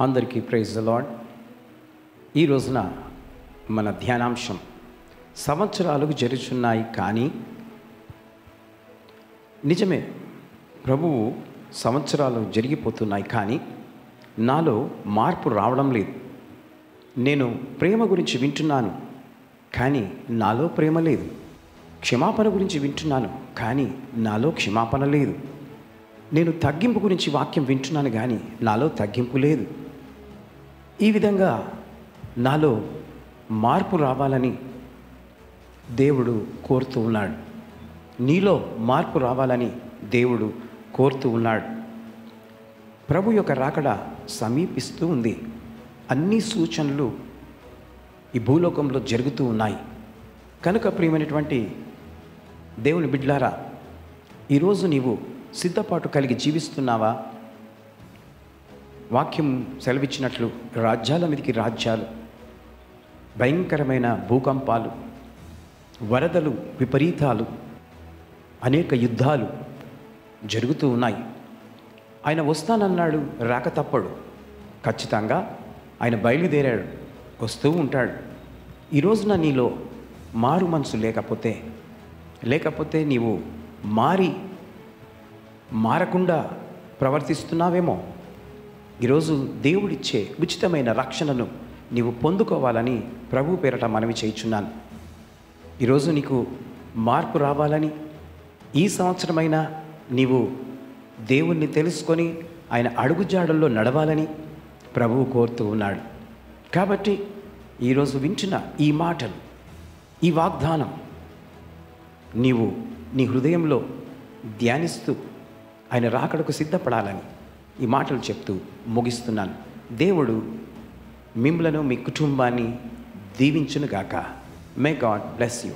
అందరికీ praise the lord. ఈ రోజున మన ధ్యానాంశం సంవత్సరాలకు జరుగుచున్నాయి కానీ నిజమే, ప్రభువు సంవత్సరాలు జరిగిపోతున్నాయి కానీ నాలో మార్పు రావడం లేదు. నేను ప్రేమ గురించి వింటున్నాను కానీ నాలో ప్రేమ లేదు. క్షమాపణ గురించి వింటున్నాను కానీ నాలో క్షమాపణ లేదు. నేను తగ్గింపు గురించి వాక్యం వింటున్నాను కానీ నాలో తగ్గింపు లేదు. ఈ విధంగా నాలో మార్పు రావాలని దేవుడు కోరుతూ ఉన్నాడు. నీలో మార్పు రావాలని దేవుడు కోరుతూ ఉన్నాడు. ప్రభు యొక్క రాకడ సమీపిస్తూ ఉంది. అన్ని సూచనలు ఈ భూలోకంలో జరుగుతూ ఉన్నాయి. కనుక ప్రియమైనటువంటి దేవుని బిడ్డలారా, ఈరోజు నీవు సిద్ధపాటు కలిగి జీవిస్తున్నావా? వాక్యం సెలవిచ్చినట్లు రాజ్యాల మీదకి రాజ్యాలు, భయంకరమైన భూకంపాలు, వరదలు, విపరీతాలు, అనేక యుద్ధాలు జరుగుతూ ఉన్నాయి. ఆయన వస్తానన్నాడు, రాక తప్పడు. ఖచ్చితంగా ఆయన బయలుదేరాడు, వస్తూ ఉంటాడు. ఈ రోజున నీలో మారు మనసు లేకపోతే నీవు మారకుండా ప్రవర్తిస్తున్నావేమో. ఈరోజు దేవుడిచ్చే ఉచితమైన రక్షణను నీవు పొందుకోవాలని ప్రభు పేరట మనవి చేయుచున్నాను. ఈరోజు నీకు మార్పు రావాలని, ఈ సంవత్సరమైనా నీవు దేవుణ్ణి తెలుసుకొని ఆయన అడుగుజాడల్లో నడవాలని ప్రభువు కోరుతూ ఉన్నాడు. కాబట్టి ఈరోజు వింటున్న ఈ మాటలు, ఈ వాగ్దానం నీవు నీ హృదయంలో ధ్యానిస్తూ ఆయన రాకడకు సిద్ధపడాలని ఈ మాటలు చెప్తూ ముగిస్తున్నాను. దేవుడు మిమ్మలను, మీ కుటుంబాన్ని దీవించునుగాక. May God bless you.